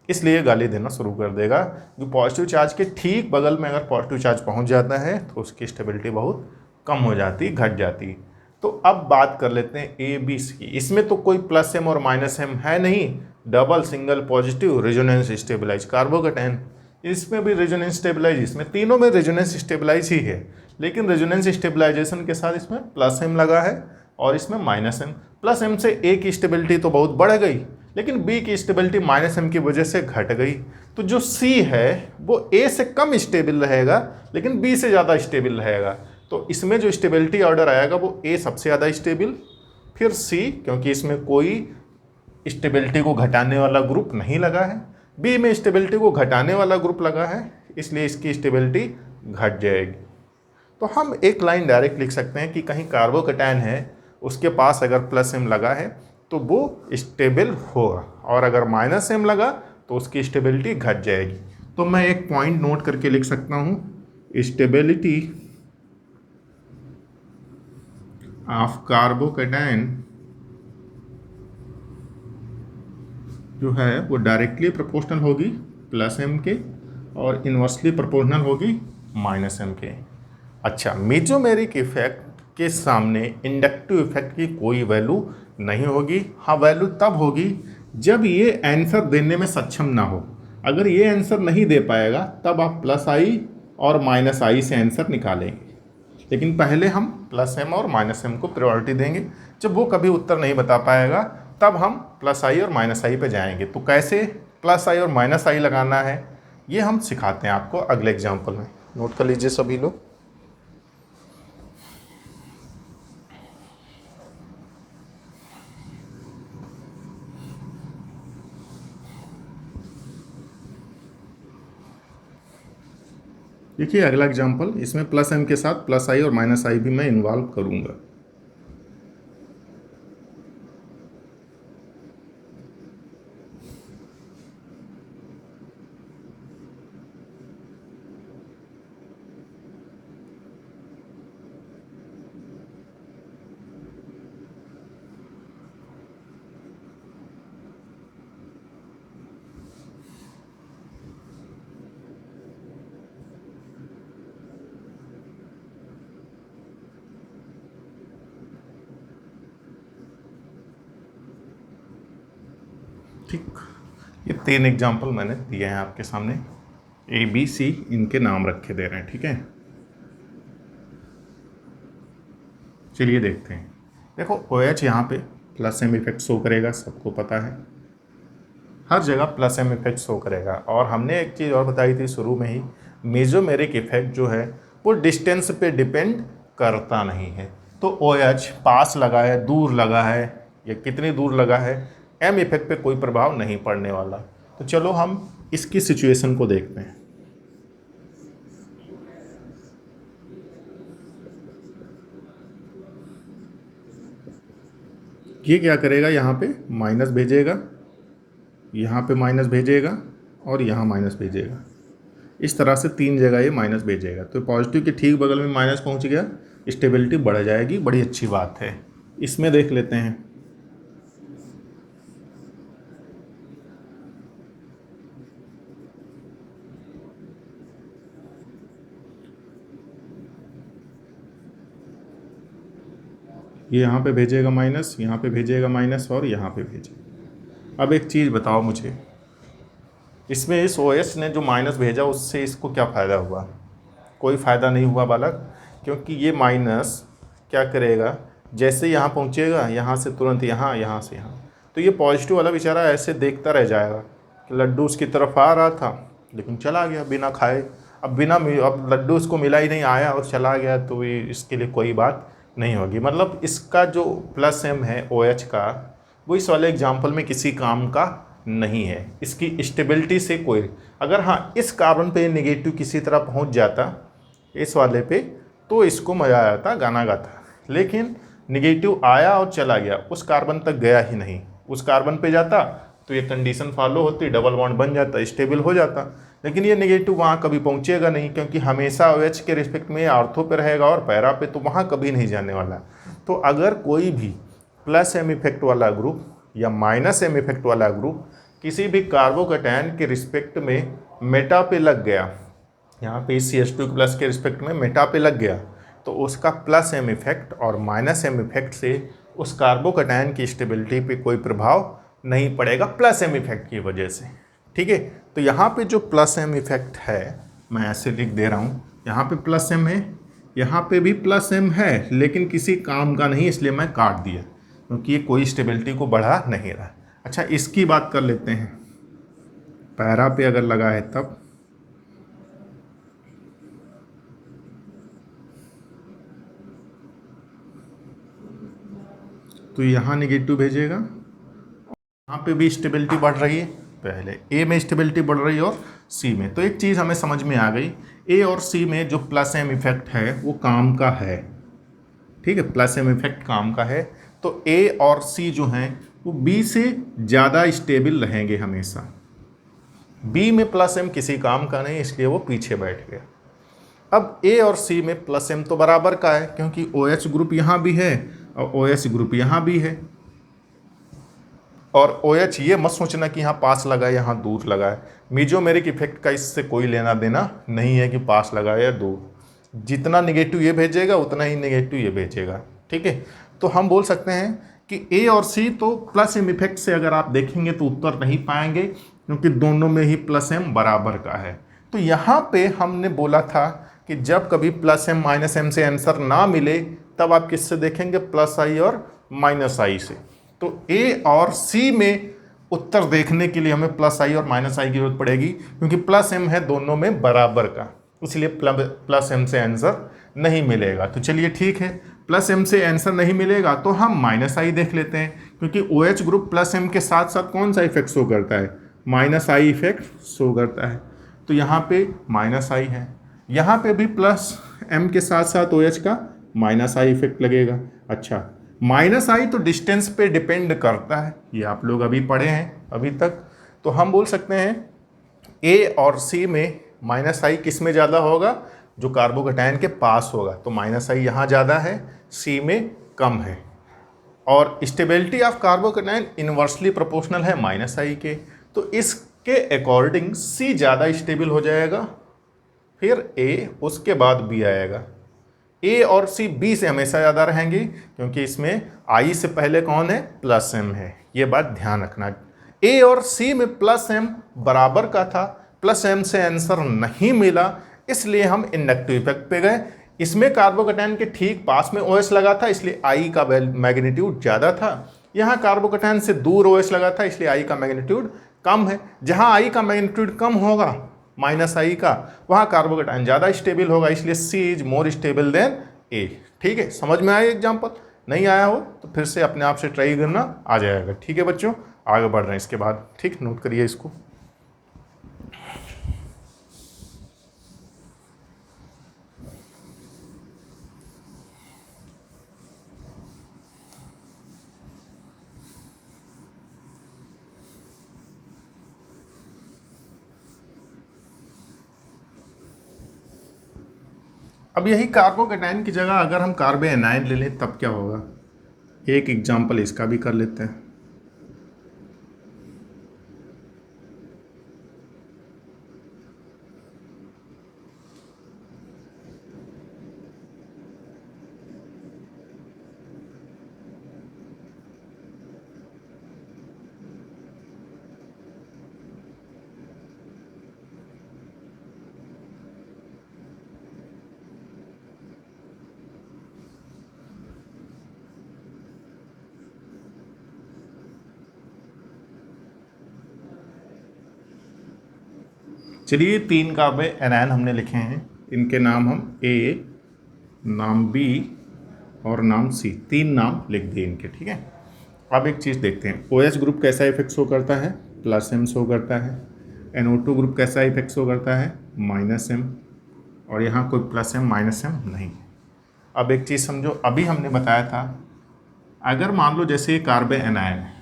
इसलिए गाली देना शुरू कर देगा। जो पॉजिटिव चार्ज के ठीक बगल में अगर पॉजिटिव चार्ज पहुंच जाता है तो उसकी स्टेबिलिटी बहुत कम हो जाती, घट जाती। तो अब बात कर लेते हैं ABC की। इसमें तो कोई प्लस एम और माइनस एम है नहीं, double single positive resonance stabilize carbocation. इसमें भी रेजोनेंस स्टेबलाइज, इसमें तीनों में रेजोनेंस स्टेबलाइज ही है, लेकिन रेजोनेंस स्टेबलाइजेशन के साथ इसमें प्लस एम लगा है और इसमें माइनस एम। प्लस एम से ए की स्टेबिलिटी तो बहुत बढ़ गई, लेकिन बी की स्टेबिलिटी माइनस एम की वजह से घट गई। तो जो सी है वो ए से कम स्टेबल रहेगा, लेकिन बी से ज़्यादा स्टेबल रहेगा। तो इसमें जो स्टेबिलिटी ऑर्डर आएगा वो ए सबसे ज़्यादा स्टेबल, फिर सी क्योंकि इसमें कोई स्टेबिलिटी को घटाने वाला ग्रुप नहीं लगा है, बी में स्टेबिलिटी को घटाने वाला ग्रुप लगा है, इसलिए इसकी स्टेबिलिटी घट जाएगी। तो हम एक लाइन डायरेक्ट लिख सकते हैं कि कहीं कार्बोकेटायन है, उसके पास अगर प्लस एम लगा है तो वो स्टेबल होगा, और अगर माइनस एम लगा तो उसकी स्टेबिलिटी घट जाएगी। तो मैं एक पॉइंट नोट करके लिख सकता हूँ, स्टेबिलिटी ऑफ कार्बोकेटायन जो है वो डायरेक्टली प्रोपोर्शनल होगी प्लस एम के, और इन्वर्सली प्रोपोर्शनल होगी माइनस एम के। अच्छा, मेसोमेरिक इफेक्ट के सामने इंडक्टिव इफेक्ट की कोई वैल्यू नहीं होगी। हाँ, वैल्यू तब होगी जब ये आंसर देने में सक्षम ना हो। अगर ये आंसर नहीं दे पाएगा तब आप प्लस आई और माइनस आई से आंसर निकालेंगे, लेकिन पहले हम प्लस एम और माइनस एम को प्रायोरिटी देंगे। जब वो कभी उत्तर नहीं बता पाएगा तब हम प्लस आई और माइनस आई पे जाएंगे। तो कैसे प्लस आई और माइनस आई लगाना है ये हम सिखाते हैं आपको अगले एग्जाम्पल में। नोट कर लीजिए सभी लोग। देखिए अगला एग्जाम्पल, इसमें प्लस एम के साथ प्लस आई और माइनस आई भी मैं इन्वॉल्व करूंगा। ठीक, ये 3 एग्जाम्पल मैंने दिए हैं आपके सामने, ABC इनके नाम रखे दे रहे हैं, ठीक है। चलिए देखते हैं। देखो OH यहाँ पे प्लस एम इफेक्ट शो करेगा, सबको पता है, हर जगह प्लस एम इफेक्ट शो करेगा। और हमने एक चीज़ और बताई थी शुरू में ही, मेसोमेरिक इफेक्ट जो है वो डिस्टेंस पे डिपेंड करता नहीं है। तो OH पास लगा है, दूर लगा है, या कितनी दूर लगा है, एम इफेक्ट पे कोई प्रभाव नहीं पड़ने वाला। तो चलो हम इसकी सिचुएशन को देखते हैं। ये क्या करेगा, यहाँ पे माइनस भेजेगा, यहाँ पे माइनस भेजेगा और यहाँ माइनस भेजेगा। इस तरह से 3 जगह ये माइनस भेजेगा। तो पॉजिटिव के ठीक बगल में माइनस पहुँच गया, स्टेबिलिटी बढ़ जाएगी, बड़ी अच्छी बात है। इसमें देख लेते हैं। ये यहाँ पे भेजेगा माइनस, यहाँ पे भेजेगा माइनस और यहाँ पे भेजेगा। अब एक चीज़ बताओ मुझे, इसमें इस OH ने जो माइनस भेजा उससे इसको क्या फ़ायदा हुआ? कोई फ़ायदा नहीं हुआ बालक, क्योंकि ये माइनस क्या करेगा, जैसे यहाँ पहुँचेगा यहाँ से तुरंत यहाँ, यहाँ से यहाँ, तो ये पॉजिटिव वाला बेचारा ऐसे देखता रह जाएगा कि लड्डू उसकी तरफ आ रहा था लेकिन चला गया बिना खाए। अब लड्डू उसको मिला ही नहीं, आया और चला गया, तो ये इसके लिए कोई बात नहीं होगी। मतलब इसका जो प्लस एम है OH का वो इस वाले एग्जाम्पल में किसी काम का नहीं है, इसकी स्टेबिलिटी से कोई, अगर हाँ इस कार्बन पे नेगेटिव किसी तरह पहुंच जाता इस वाले पे तो इसको मज़ा आ जाता, गाना गाता, लेकिन नेगेटिव आया और चला गया, उस कार्बन तक गया ही नहीं, उस कार्बन पे जाता तो ये कंडीशन फॉलो होती, डबल बॉन्ड बन जाता, स्टेबल हो जाता, लेकिन ये नेगेटिव वहाँ कभी पहुँचेगा नहीं, क्योंकि हमेशा OH के रिस्पेक्ट में ऑर्थो पे रहेगा और पैरा पे, तो वहाँ कभी नहीं जाने वाला। तो अगर कोई भी प्लस एम इफेक्ट वाला ग्रुप या माइनस एम इफेक्ट वाला ग्रुप किसी भी कार्बोकैटायन के रिस्पेक्ट में मेटा पे लग गया, यहाँ पे CH2 प्लस के रिस्पेक्ट में मेटा पे लग गया, तो उसका प्लस एम इफेक्ट और माइनस एम इफेक्ट से उस कार्बोकैटायन की स्टेबिलिटी पे कोई प्रभाव नहीं पड़ेगा प्लस एम इफेक्ट की वजह से। ठीक है, तो यहाँ पे जो प्लस एम इफेक्ट है मैं ऐसे लिख दे रहा हूँ, यहाँ पे प्लस एम है, यहाँ पे भी प्लस एम है, लेकिन किसी काम का नहीं, इसलिए मैं काट दिया, क्योंकि ये कोई स्टेबिलिटी को बढ़ा नहीं रहा। अच्छा, इसकी बात कर लेते हैं, पैरा पे अगर लगा है तब तो यहाँ निगेटिव भेजेगा, यहाँ पे भी स्टेबिलिटी बढ़ रही है, पहले ए में स्टेबिलिटी बढ़ रही है और सी में। तो एक चीज़ हमें समझ में आ गई, ए और सी में जो प्लस एम इफेक्ट है वो काम का है। ठीक है, प्लस एम इफेक्ट काम का है, तो ए और सी जो हैं वो बी से ज़्यादा स्टेबल रहेंगे हमेशा। बी में प्लस एम किसी काम का नहीं, इसलिए वो पीछे बैठ गया। अब ए और सी में प्लस एम तो बराबर का है, क्योंकि OH ग्रुप यहाँ भी है और OH ग्रुप यहाँ भी है, और OH ये मत सोचना कि यहाँ पास लगा है यहाँ दूर लगा है, मीजोमेरिक इफेक्ट का इससे कोई लेना देना नहीं है कि पास लगा है या दूर, जितना निगेटिव ये भेजेगा उतना ही निगेटिव ये भेजेगा। ठीक है, तो हम बोल सकते हैं कि ए और सी तो प्लस एम इफेक्ट से अगर आप देखेंगे तो उत्तर नहीं पाएंगे, क्योंकि दोनों में ही प्लस एम बराबर का है। तो यहाँ पे हमने बोला था कि जब कभी प्लस एम माइनस एम से आंसर ना मिले तब आप किससे देखेंगे, प्लस आई और माइनस आई से। तो ए और सी में उत्तर देखने के लिए हमें प्लस आई और माइनस आई की जरूरत पड़ेगी, क्योंकि प्लस एम है दोनों में बराबर का, इसलिए प्लस एम से आंसर नहीं मिलेगा। तो चलिए ठीक है, प्लस एम से आंसर नहीं मिलेगा तो हम माइनस आई देख लेते हैं, क्योंकि OH ग्रुप प्लस एम के साथ साथ कौन सा इफेक्ट शो करता है, माइनस आई इफेक्ट शो करता है। तो यहाँ पे माइनस आई है, यहाँ पे भी प्लस एम के साथ साथ OH का माइनस आई इफेक्ट लगेगा। अच्छा, माइनस आई तो डिस्टेंस पे डिपेंड करता है, ये आप लोग अभी पढ़े हैं अभी तक। तो हम बोल सकते हैं ए और सी में माइनस आई किस में ज़्यादा होगा, जो कार्बोकैटायन के पास होगा, तो माइनस आई यहाँ ज़्यादा है, सी में कम है। और stability of carbocation inversely proportional है माइनस आई के, तो इसके अकॉर्डिंग सी ज़्यादा स्टेबल हो जाएगा, फिर ए, उसके बाद बी आएगा। ए और सी बी से हमेशा ज़्यादा रहेंगे, क्योंकि इसमें आई से पहले कौन है, प्लस एम है, ये बात ध्यान रखना। ए और सी में प्लस एम बराबर का था, प्लस एम से आंसर नहीं मिला, इसलिए हम इंडक्टिव इफेक्ट पे गए। इसमें कार्बोकैटायन के ठीक पास में OH लगा था, इसलिए आई का मैग्नीट्यूड ज़्यादा था। यहाँ कार्बोकैटायन से दूर OH लगा था, इसलिए आई का मैग्नीट्यूड कम है। जहाँ आई का मैग्नीट्यूड कम होगा माइनस आई का, वहाँ कार्बोकैटायन ज़्यादा स्टेबल होगा, इसलिए सी इज मोर स्टेबल देन ए। ठीक है, समझ में आया एग्जाम्पल? नहीं आया हो तो फिर से अपने आप से ट्राई करना, आ जाएगा। ठीक है बच्चों, आगे बढ़ रहे हैं इसके बाद। ठीक, नोट करिए इसको। अब यही कार्बोकैटायन की जगह अगर हम कार्बन एनायन ले लें तब क्या होगा, एक एग्जाम्पल इसका भी कर लेते हैं। चलिए, 3 कार्बन एनायन हमने लिखे हैं, इनके नाम हम ए, नाम बी और नाम सी, 3 नाम लिख दिए इनके। ठीक है, अब एक चीज़ देखते हैं, OH ग्रुप कैसा इफेक्ट शो करता है, +M शो करता है। NO2 ग्रुप कैसा इफेक्ट शो करता है, -M, और यहाँ कोई +M -M नहीं। अब एक चीज़ समझो, अभी हमने बताया था अगर मान लो जैसे ये कार्बन एनायन है,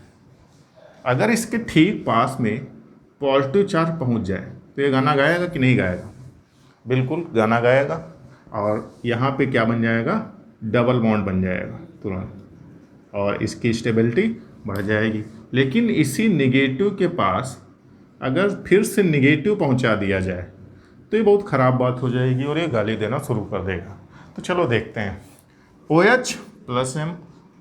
अगर इसके ठीक पास में पॉजिटिव चार्ज पहुँच जाए तो ये गाना गाएगा कि नहीं गाएगा, बिल्कुल गाना गाएगा। और यहाँ पे क्या बन जाएगा, डबल बॉन्ड बन जाएगा तुरंत, और इसकी स्टेबिलिटी बढ़ जाएगी। लेकिन इसी निगेटिव के पास अगर फिर से निगेटिव पहुंचा दिया जाए तो ये बहुत ख़राब बात हो जाएगी और ये गाली देना शुरू कर देगा। तो चलो देखते हैं, OH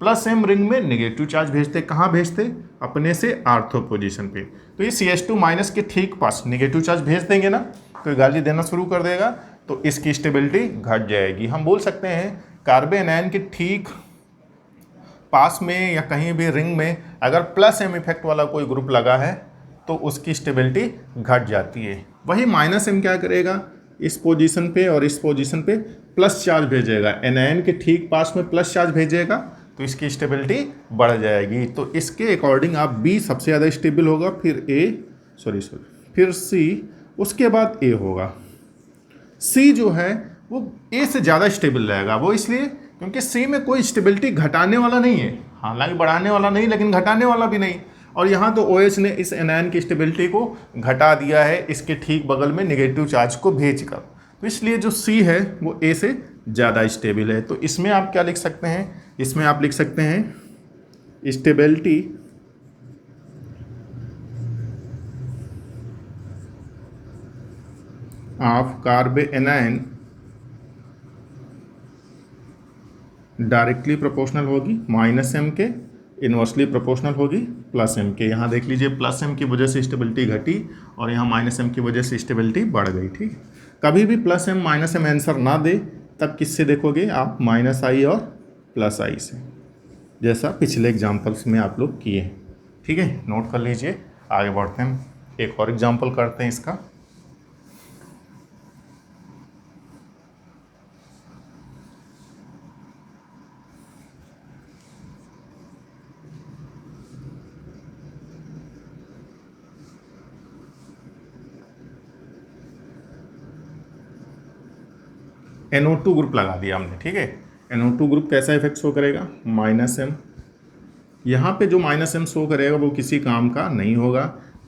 प्लस M रिंग में निगेटिव चार्ज भेजते, कहाँ भेजते, अपने से आर्थो पोजीशन पे। तो ये CH2- के ठीक पास निगेटिव चार्ज भेज देंगे ना, तो ये गाली देना शुरू कर देगा, तो इसकी स्टेबिलिटी घट जाएगी। हम बोल सकते हैं कार्बन एनायन के ठीक पास में या कहीं भी रिंग में अगर +M इफेक्ट वाला कोई ग्रुप लगा है तो उसकी स्टेबिलिटी घट जाती है। वही -M क्या करेगा, इस पोजीशन पे और इस पोजीशन पे प्लस चार्ज भेजेगा, एनायन के ठीक पास में प्लस चार्ज भेजेगा, तो इसकी स्टेबिलिटी बढ़ जाएगी। तो इसके अकॉर्डिंग आप B सबसे ज़्यादा स्टेबल होगा, फिर C, उसके बाद A होगा। C जो है वो A से ज़्यादा स्टेबल रहेगा, वो इसलिए क्योंकि C में कोई स्टेबिलिटी घटाने वाला नहीं है, हालांकि बढ़ाने वाला नहीं लेकिन घटाने वाला भी नहीं। और यहाँ तो OH ने इस एनायन की स्टेबिलिटी को घटा दिया है इसके ठीक बगल में निगेटिव चार्ज को भेजकर, तो इसलिए जो C है वो A से ज़्यादा स्टेबल है। तो इसमें आप क्या लिख सकते हैं, इसमें आप लिख सकते हैं stability of carbon anion directly proportional होगी -M के, इन्वर्सली प्रोपोर्शनल होगी +M के। यहाँ देख लीजिए +M की वजह से स्टेबिलिटी घटी और यहाँ -M की वजह से स्टेबिलिटी बढ़ गई। ठीक, कभी भी +M -M आंसर ना दे तब किससे देखोगे आप, -I और +I से, जैसा पिछले एग्जाम्पल्स में आप लोग किए। ठीक है, नोट कर लीजिए, आगे बढ़ते हैं, एक और एग्जाम्पल करते हैं इसका। NO2 ग्रुप लगा दिया हमने। ठीक है, NO2 ग्रुप कैसा इफेक्ट शो करेगा, -M। यहाँ पे जो -M शो करेगा वो किसी काम का नहीं होगा।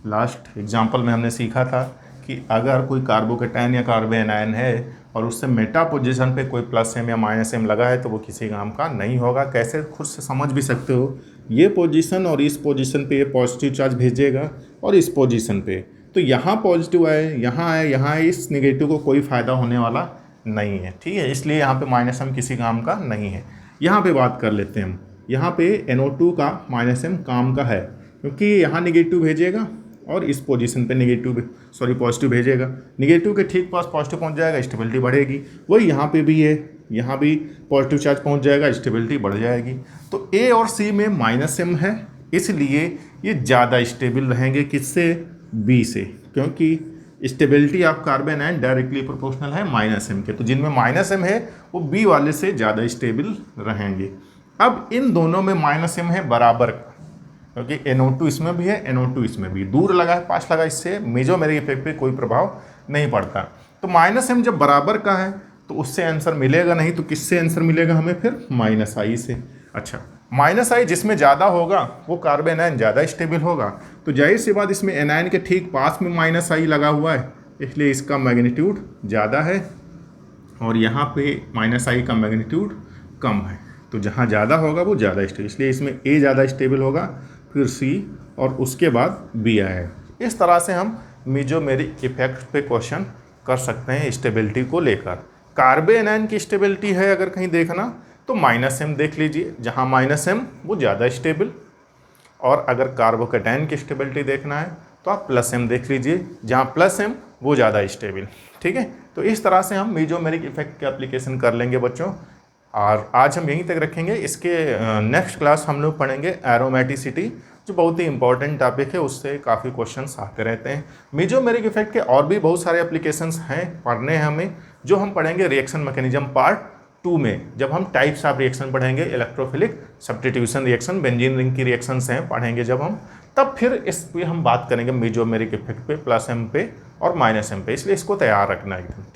लास्ट एग्जाम्पल में हमने सीखा था कि अगर कोई कार्बोकेटायन या कार्बन एनायन है और उससे मेटा पोजीशन पे कोई +M या -M लगा है तो वो किसी काम का नहीं होगा। कैसे, खुद से समझ भी सकते हो, ये पोजीशन और इस पोजीशन पे ये पॉजिटिव चार्ज भेजेगा और इस पोजीशन पे, तो यहाँ पॉजिटिव आए, यहाँ आए, यहाँ आए, इस निगेटिव को कोई फ़ायदा होने वाला नहीं है। ठीक है, इसलिए यहाँ पे -M किसी काम का नहीं है। यहाँ पे बात कर लेते हैं हम, यहाँ पे NO2 का -M काम का है क्योंकि यहाँ निगेटिव भेजेगा और इस पोजीशन पे पॉजिटिव भेजेगा, निगेटिव के ठीक पास पॉजिटिव पहुँच जाएगा, स्टेबिलिटी बढ़ेगी। वही यहाँ पे भी है, यहाँ भी पॉजिटिव चार्ज पहुँच जाएगा, स्टेबिलिटी बढ़ जाएगी। तो A और C में -M है, इसलिए ये ज़्यादा स्टेबल रहेंगे किससे, B से, क्योंकि stability of carbon and directly proportional है -M के। तो जिनमें -M है वो B वाले से ज़्यादा स्टेबल रहेंगे। अब इन दोनों में -M है बराबर का, क्योंकि NO2 इसमें भी है, NO2 इसमें भी, दूर लगा है, पास लगा, इससे मेजोमेरिक इफेक्ट पे कोई प्रभाव नहीं पड़ता। तो -M जब बराबर का है तो उससे आंसर मिलेगा नहीं, तो किससे आंसर मिलेगा हमें फिर, -I से। अच्छा, -I जिसमें ज़्यादा होगा वो कार्बन एनायन ज़्यादा स्टेबल होगा, तो जाहिर सी बात इसमें एनायन के ठीक पास में -I लगा हुआ है, इसलिए इसका मैग्नीट्यूड ज़्यादा है और यहाँ पे -I का मैग्नीट्यूड कम है। तो जहाँ ज़्यादा होगा वो ज़्यादा स्टेबल, इसलिए इसमें A ज़्यादा स्टेबल होगा, फिर C और उसके बाद B आएगा। इस तरह से हम मेजोमेरिक इफेक्ट पे क्वेश्चन कर सकते हैं स्टेबिलिटी को लेकर। कार्बन एनायन की स्टेबिलिटी है अगर कहीं देखना तो -M देख लीजिए, जहाँ -M वो ज़्यादा स्टेबल, और अगर कार्बोकेटायन की स्टेबिलिटी देखना है तो आप +M देख लीजिए, जहाँ +M वो ज़्यादा स्टेबल। ठीक है, तो इस तरह से हम मेजोमेरिक इफेक्ट के एप्लीकेशन कर लेंगे बच्चों, और आज हम यहीं तक रखेंगे। इसके नेक्स्ट क्लास हम लोग पढ़ेंगे एरोमेटिसिटी, जो बहुत ही इंपॉर्टेंट टॉपिक है, उससे काफ़ी क्वेश्चंस आते रहते हैं। मेजोमेरिक इफेक्ट के और भी बहुत सारे एप्लीकेशंस हैं पढ़ने हैं हमें, जो हम पढ़ेंगे रिएक्शन मैकेनिज्म पार्ट 2 में जब हम टाइप्स ऑफ रिएक्शन पढ़ेंगे, electrophilic substitution reaction, benzene ring की रिएक्शंस हैं पढ़ेंगे जब हम, तब फिर इस पे हम बात करेंगे मेजोमेरिक इफेक्ट पे, प्लस एम पे और माइनस एम पे, इसलिए इसको तैयार रखना एकदम।